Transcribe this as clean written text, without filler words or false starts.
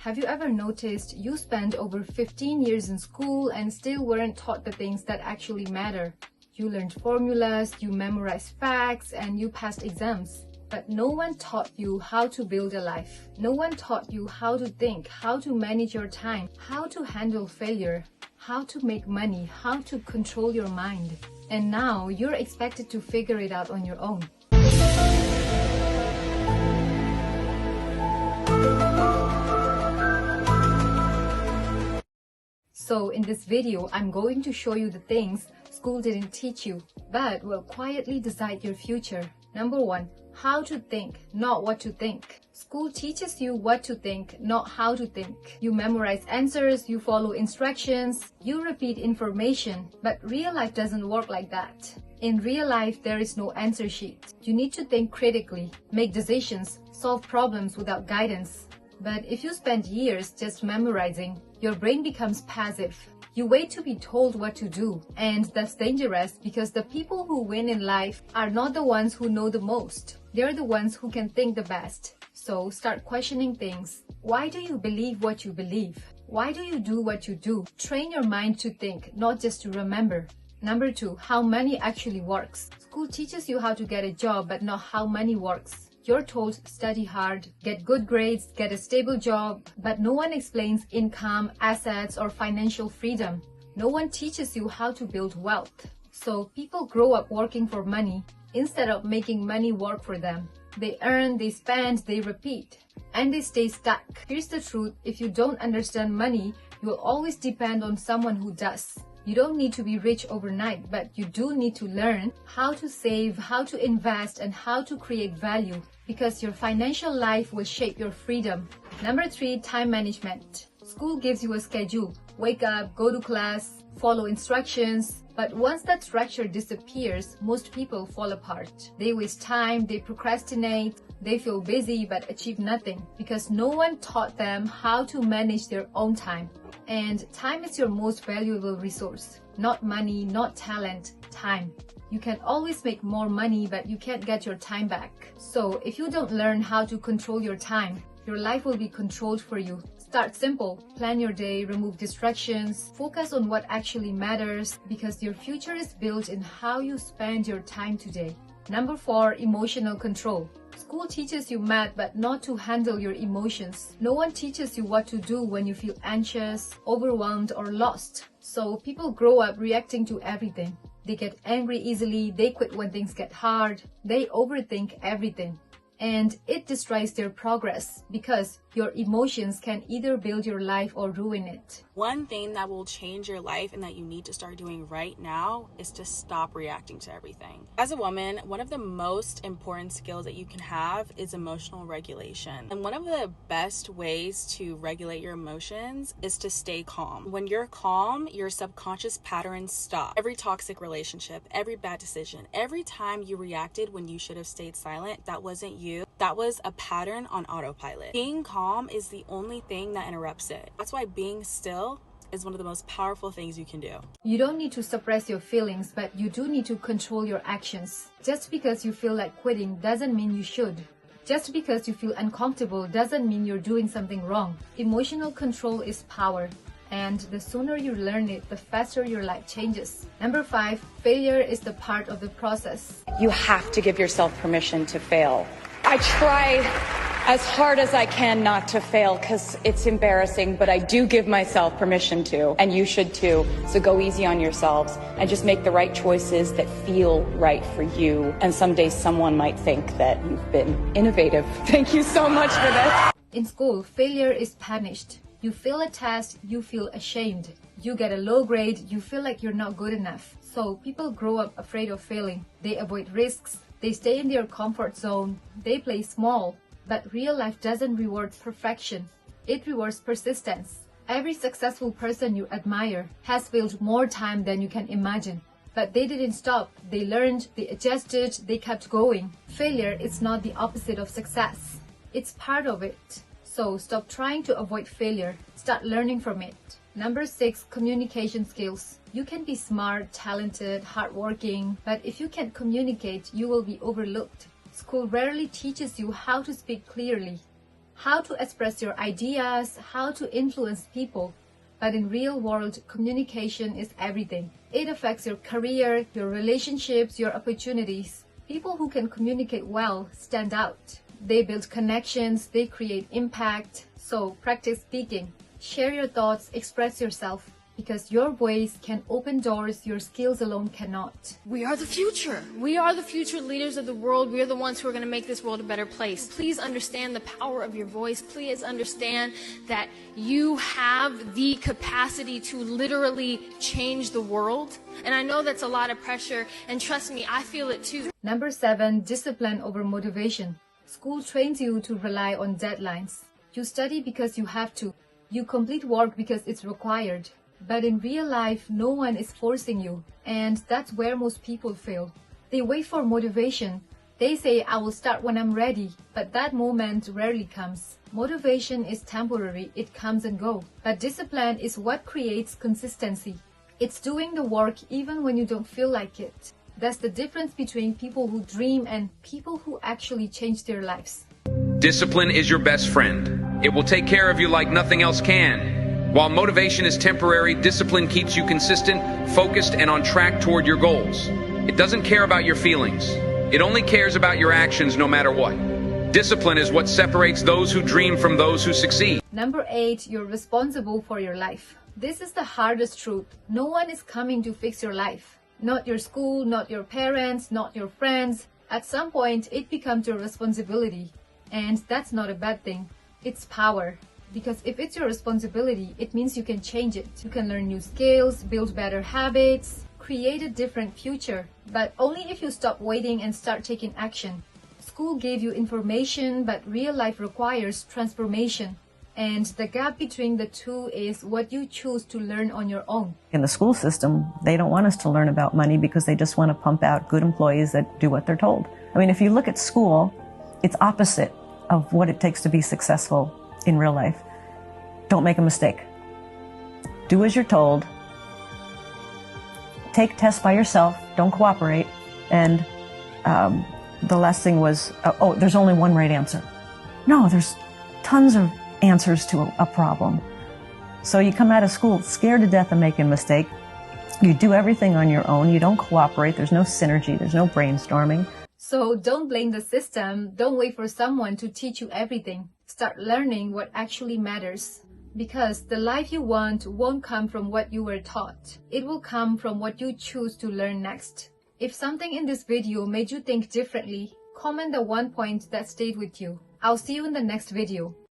Have you ever noticed you spent over 15 years in school and still weren't taught the things that actually matter? You learned formulas, you memorized facts, and you passed exams. But no one taught you how to build a life. No one taught you how to think, how to manage your time, how to handle failure, how to make money, how to control your mind. And now you're expected to figure it out on your own. So in this video, I'm going to show you the things school didn't teach you, but will quietly decide your future. Number 1, how to think, not what to think. School teaches you what to think, not how to think. You memorize answers, you follow instructions, you repeat information, but real life doesn't work like that. In real life, there is no answer sheet. You need to think critically, make decisions, solve problems without guidance. But if you spend years just memorizing, your brain becomes passive. You wait to be told what to do, and that's dangerous because the people who win in life are not the ones who know the most. They're the ones who can think the best. So start questioning things. Why do you believe what you believe? Why do you do what you do? Train your mind to think, not just to remember. Number 2, how money actually works. School teaches you how to get a job, but not how money works. You're told study hard, get good grades, get a stable job, but no one explains income, assets, or financial freedom. No one teaches you how to build wealth. So people grow up working for money instead of making money work for them. They earn, they spend, they repeat, and they stay stuck. Here's the truth: if you don't understand money, you will always depend on someone who does. You don't need to be rich overnight, but you do need to learn how to save, how to invest, and how to create value, because your financial life will shape your freedom. Number 3, time management. School gives you a schedule. Wake up, go to class, follow instructions. But once that structure disappears, most people fall apart. They waste time, they procrastinate, they feel busy but achieve nothing because no one taught them how to manage their own time. And time is your most valuable resource. Not money, not talent, time. You can always make more money, but you can't get your time back. So if you don't learn how to control your time, your life will be controlled for you. Start simple. Plan your day, remove distractions, focus on what actually matters, because your future is built in how you spend your time today. Number 4, emotional control. School teaches you math, but not to handle your emotions. No one teaches you what to do when you feel anxious, overwhelmed, or lost. So people grow up reacting to everything. They get angry easily, they quit when things get hard, they overthink everything. And it destroys their progress because your emotions can either build your life or ruin it. One thing that will change your life and that you need to start doing right now is to stop reacting to everything. As a woman, one of the most important skills that you can have is emotional regulation. And one of the best ways to regulate your emotions is to stay calm. When you're calm, your subconscious patterns stop. Every toxic relationship, every bad decision, every time you reacted when you should have stayed silent, that wasn't you. That was a pattern on autopilot. Being calm is the only thing that interrupts it. That's why being still is one of the most powerful things you can do. You don't need to suppress your feelings, but you do need to control your actions. Just because you feel like quitting doesn't mean you should. Just because you feel uncomfortable doesn't mean you're doing something wrong. Emotional control is power, and the sooner you learn it, the faster your life changes. Number 5, failure is the part of the process. You have to give yourself permission to fail. I try as hard as I can not to fail because it's embarrassing, but I do give myself permission to, and you should too. So go easy on yourselves and just make the right choices that feel right for you. And someday someone might think that you've been innovative. Thank you so much for this. In school, failure is punished. You fail a test, you feel ashamed. You get a low grade, you feel like you're not good enough. So people grow up afraid of failing. They avoid risks. They stay in their comfort zone. They play small. But real life doesn't reward perfection. It rewards persistence. Every successful person you admire has built more time than you can imagine. But they didn't stop. They learned, they adjusted, they kept going. Failure is not the opposite of success. It's part of it. So stop trying to avoid failure. Start learning from it. Number 6, communication skills. You can be smart, talented, hardworking, but if you can't communicate, you will be overlooked. School rarely teaches you how to speak clearly. how to express your ideas, how to influence people. But in real world, communication is everything. It affects your career, your relationships, your opportunities. People who can communicate well stand out. They build connections, they create impact. So practice speaking. Share your thoughts, express yourself. Because your voice can open doors your skills alone cannot. We are the future. We are the future leaders of the world. We are the ones who are going to make this world a better place. Please understand the power of your voice. Please understand that you have the capacity to literally change the world. And I know that's a lot of pressure, and trust me, I feel it too. Number 7, discipline over motivation. School trains you to rely on deadlines. You study because you have to. You complete work because it's required. But in real life, no one is forcing you, and that's where most people fail. They wait for motivation. They say, I will start when I'm ready, but that moment rarely comes. Motivation is temporary, it comes and goes. But discipline is what creates consistency. It's doing the work even when you don't feel like it. That's the difference between people who dream and people who actually change their lives. Discipline is your best friend. It will take care of you like nothing else can. While motivation is temporary, discipline keeps you consistent, focused, and on track toward your goals. It doesn't care about your feelings. It only cares about your actions no matter what. Discipline is what separates those who dream from those who succeed. Number 8, you're responsible for your life. This is the hardest truth. No one is coming to fix your life. Not your school, not your parents, not your friends. At some point, it becomes your responsibility. And that's not a bad thing. It's power. Because if it's your responsibility, it means you can change it. You can learn new skills, build better habits, create a different future. But only if you stop waiting and start taking action. School gave you information, but real life requires transformation. And the gap between the two is what you choose to learn on your own. In the school system, they don't want us to learn about money because they just want to pump out good employees that do what they're told. I mean, if you look at school, it's opposite of what it takes to be successful in real life. Don't make a mistake. Do as you're told. Take tests by yourself. Don't cooperate. And the last thing was, there's only one right answer. No, there's tons of answers to a problem. So you come out of school scared to death of making a mistake. You do everything on your own. You don't cooperate. There's no synergy. There's no brainstorming. So don't blame the system. Don't wait for someone to teach you everything. Start learning what actually matters. Because the life you want won't come from what you were taught. It will come from what you choose to learn next. If something in this video made you think differently, comment the one point that stayed with you. I'll see you in the next video.